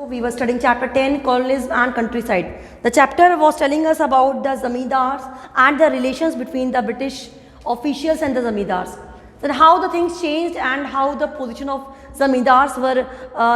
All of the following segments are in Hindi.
We were studying chapter 10, colonialism and countryside. The chapter was telling us about the zamindars and the relations between the British officials and the zamindars. Then how the things changed and how the position of zamindars were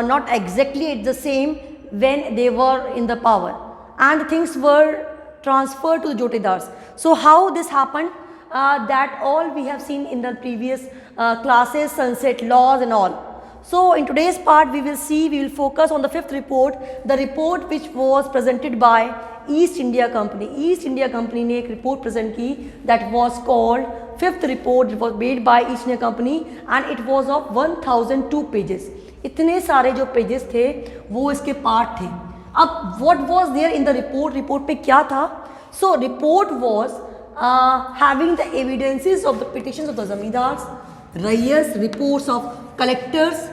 not exactly the same when they were in the power. And things were transferred to the jotedars. So how this happened, that all we have seen in the previous classes, sunset laws and all. So in today's part we will focus on the fifth report, the report which was presented by East India Company. East India Company ने एक report present की that was called fifth report. It was made by East India Company and it was of 1002 pages. इतने सारे जो pages थे वो इसके part थे. अब what was there in the report? Report पे क्या था? So report was having the evidences of the petitions of the zamindars, raias, reports of collectors,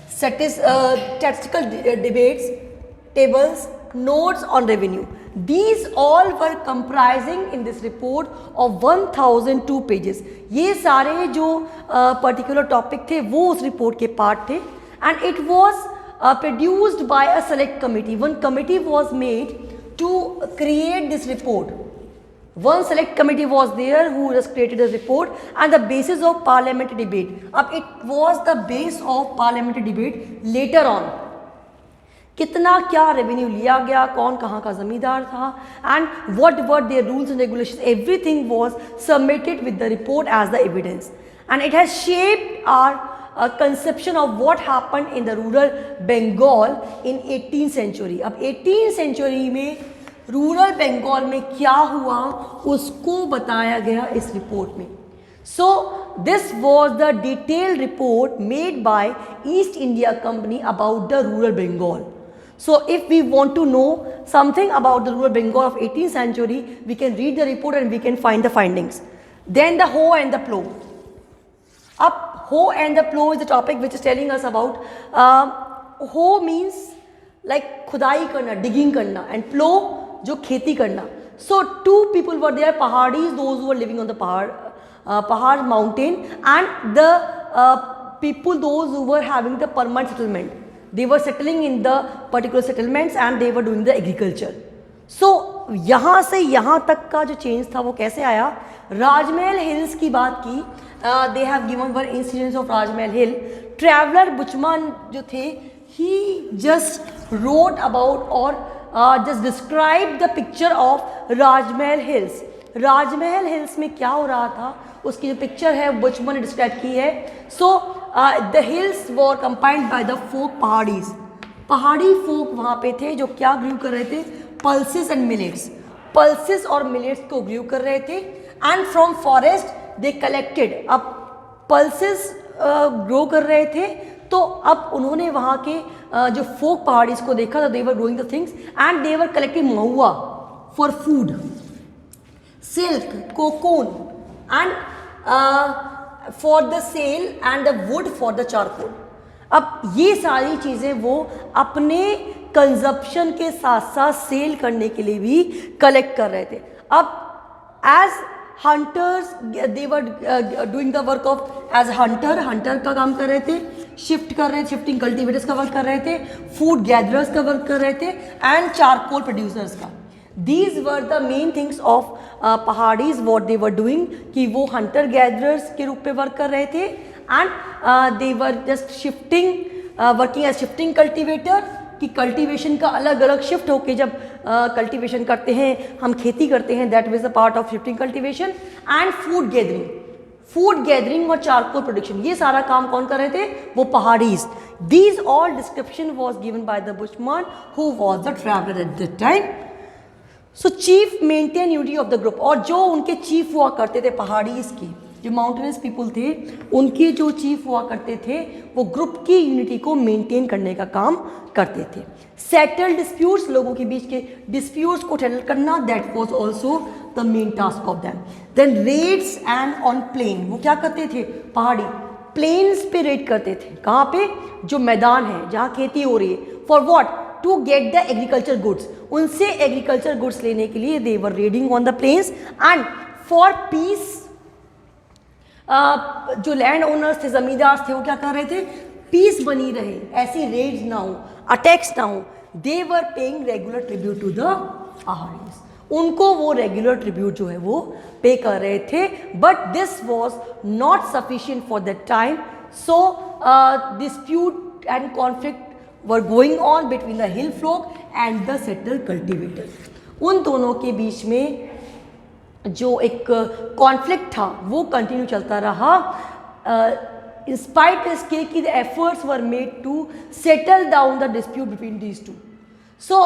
statistical debates, tables, notes on revenue. These all were comprising in this report of 1002 pages. ये सारे जो particular topic थे वो उस report के part थे and it was produced by a select committee. One committee was made to create this report. One select committee was there who just created a report and the basis of parliamentary debate. अब it was the base of parliamentary debate later on. कितना क्या revenue लिया गया, कौन कहाँ का ज़मींदार था and what were their rules and regulations. Everything was submitted with the report as the evidence and it has shaped our conception of what happened in the rural Bengal in 18th century. अब 18th century में रूरल बंगाल में क्या हुआ उसको बताया गया इस रिपोर्ट में. So this was the detailed report made by East India Company about the rural Bengal. So if we want to know something about the rural Bengal of 18th century, we can read the report and we can find the findings. Then the hoe and the plough. अब hoe and the plough is the topic which is telling us about. Hoe means like खुदाई करना, डिगिंग करना, एंड प्लो जो खेती करना. So two people were there, Paharis, those who were living on the पहाड़ mountain, and the people those who were having the permanent settlement. They were settling in the particular settlements and they were doing the agriculture. So यहाँ से यहाँ तक का जो चेंज था वो कैसे आया. राजमहल हिल्स की बात की. They have given one incidence of Rajmahal hill. Traveller Buchanan जो थे, ही जस्ट रोट अबाउट और just describe the picture of Rajmahal hills. Rajmahal hills में क्या हो रहा था उसकी जो पिक्चर है बुचमन ने डिस्क्राइब की है. So the hills were combined by the folk Paharis. Pahari folk वहाँ पे थे जो क्या ग्रू कर रहे थे, पल्सेस एंड मिलेट्स. पल्सेस और मिलेट्स को ग्रू कर रहे थे and from forest they collected. अब पल्सेस ग्रो कर रहे थे तो अब उन्होंने वहाँ के जो फोक पहाड़ीज को देखा तो they were growing the things and they were collecting mahua for food, silk, cocoon and for the sale and the wood for the charcoal. अब ये सारी चीज़ें वो अपने कंजप्शन के साथ साथ सेल करने के लिए भी कलेक्ट कर रहे थे. अब as hunters they were doing the work of as hunter का काम कर रहे थे, शिफ्ट कर रहे थे, शिफ्टिंग कल्टिवेटर्स का वर्क कर रहे थे, फूड गैदरर्स का वर्क कर रहे थे एंड चारकोल प्रोड्यूसर्स का. These were the main things of Paharis what they were doing, कि वो हंटर गैदरर्स के रूप में वर्क कर रहे थे and they were just shifting, working as shifting cultivator, कि कल्टीवेशन का अलग अलग शिफ्ट होके जब कल्टीवेशन करते हैं, हम खेती करते हैं, that was the part of shifting cultivation. And food gathering और चारकोल प्रोडक्शन, ये सारा काम कौन कर रहे थे, वो Paharis. These all description was given by the Buchanan who was the traveller at the time. So chief maintain unity of the group. और जो उनके चीफ हुआ करते थे पहाड़ीज की, जो माउंटेनस पीपल थे, उनके जो चीफ हुआ करते थे वो ग्रुप की यूनिटी को मेंटेन करने का काम करते थे. सेटल डिस्प्यूट्स, लोगों के बीच के डिस्प्यूट्स को सेटल करना, that was also the main task of them. Then raids and on plain, वो क्या करते थे, पहाड़ी प्लेन्स पे रेड करते थे. कहाँ पे, जो मैदान है जहाँ खेती हो रही है. For what, to get the agriculture goods. उनसे एग्रीकल्चर गुड्स लेने के लिए they were raiding on the plains. And for peace, जो लैंड ओनर्स थे, जमींदार थे, वो क्या कर रहे थे, पीस बनी रहे, ऐसी रेड्स ना हो, अटैक्स ना हो, they were paying regular tribute to the Paharis. उनको वो रेगुलर ट्रिब्यूट जो है वो पे कर रहे थे, but this was not sufficient for that time. So dispute and conflict were going on between the hill folk and the settled cultivators. उन दोनों के बीच में जो एक कॉन्फ्लिक्ट था वो कंटिन्यू चलता रहा, in spite इसके कि the efforts were made to settle down the dispute between these two. So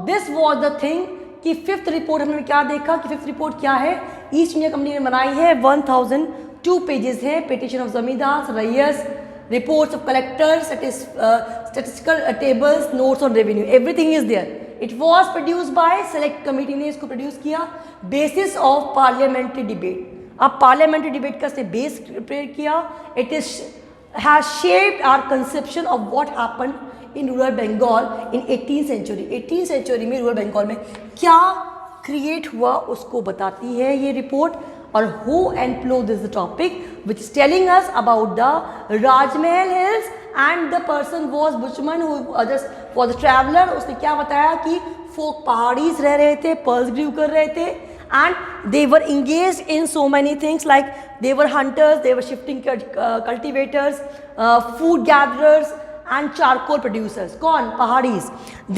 this was the thing कि फिफ्थ रिपोर्ट हमने क्या देखा कि फिफ्थ रिपोर्ट क्या है, ईस्ट इंडिया कंपनी ने बनाई है, 1002 पेजेस है, petition of zamindar, rais, reports of collectors, statistical tables, notes on revenue, everything is there. It was produce by select committee ने इसको प्रोड्यूस किया बेसिस ऑफ पार्लियामेंट्री डिबेट। अब पार्लियामेंट्री डिबेट का से बेस प्रिपेयर किया। It is has shaped our conception of what happened in rural Bengal in 18th century. 18th century में रूरल बंगाल में क्या क्रिएट हुआ उसको बताती है ये रिपोर्ट। और hoe and plough this the topic which is telling us about the Rajmahal hills and the person was Buchanan who just was a traveller. उसने क्या बताया कि फोक पहाड़ीज रह रहे थे, पर्ल्स ग्रीव कर रहे थे, and they were engaged in so many things, like they were hunters, they were shifting cultivators, food gatherers and charcoal producers। कौन? पहाड़ीज।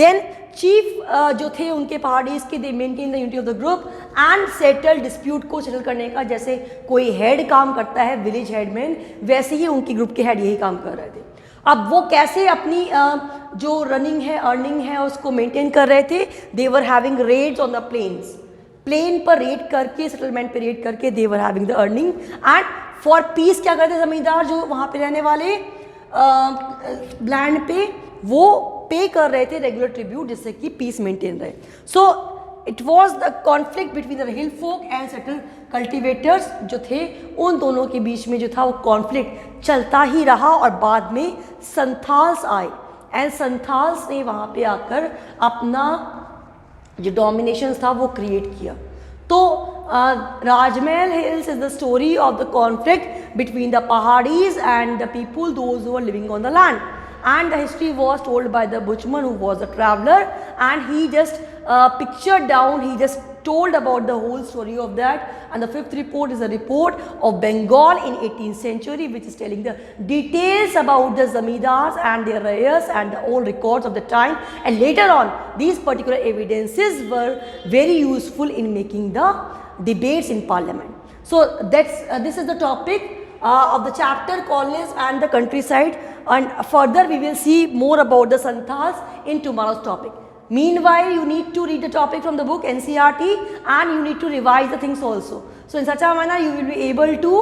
then chief जो थे उनके पहाड़ीज के, they maintain the unity of the group and settle dispute को सेटल करने का, जैसे कोई हेड काम करता है विलेज हेडमैन, वैसे ही उनके ग्रुप के हेड यही काम कर रहे थे। अब वो कैसे अपनी जो रनिंग है, अर्निंग है, उसको मेंटेन कर रहे थे। they were having raids on the plains, plain पर रेड करके, सेटलमेंट पर रेड करके they were having the earning. And for peace क्या करते जमींदार जो वहाँ पे रहने वाले लैंड पे, वो पे कर रहे थे रेगुलर ट्रिब्यूट, जिससे कि पीस मेंटेन रहे। So it was the conflict between the hill folk and settle cultivators जो थे, उन दोनों के बीच में जो था वो कॉन्फ्लिक्ट चलता ही रहा। और बाद में संथाल्स आए एंड संथाल्स ने वहाँ पे आकर अपना जो डोमिनेशन था वो क्रिएट किया। तो Rajmahal hills is the story of the conflict between the Paharis and the people those who are living on the land. and the history was told by the Buchman, who was a traveler, and he just pictured down, he just told about the whole story of that. And the fifth report is a report of Bengal in 18th century, which is telling the details about the zamindars and their rayas and the old records of the time. And later on, these particular evidences were very useful in making the debates in parliament. So that's this is the topic of the chapter colonies and the countryside, and further we will see more about the Santhals in tomorrow's topic. Meanwhile, you need to read the topic from the book NCERT and you need to revise the things also. So in such a manner you will be able to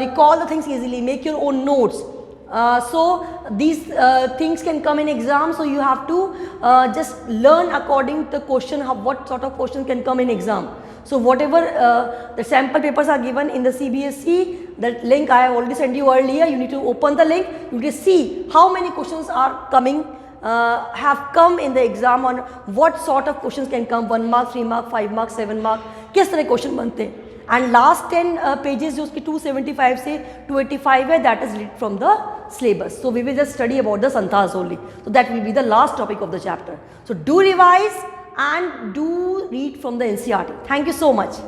recall the things easily, make your own notes. So these things can come in exam, so you have to just learn according to the question, what sort of questions can come in exam. So whatever the sample papers are given in the CBSE, that link I have already sent you earlier, you need to open the link, you need to see how many questions are coming, have come in the exam, on what sort of questions can come, 1 mark, 3 mark, 5 mark, 7 mark, किस तरह क्वेश्चन बनते हैं। एंड लास्ट 10 पेजेस जो उसके 275 से 285 है, that is read from the syllabus. So we will just study about the Santhals only. So that will be the last topic of the chapter. So do revise and do read from the NCERT. Thank you so much.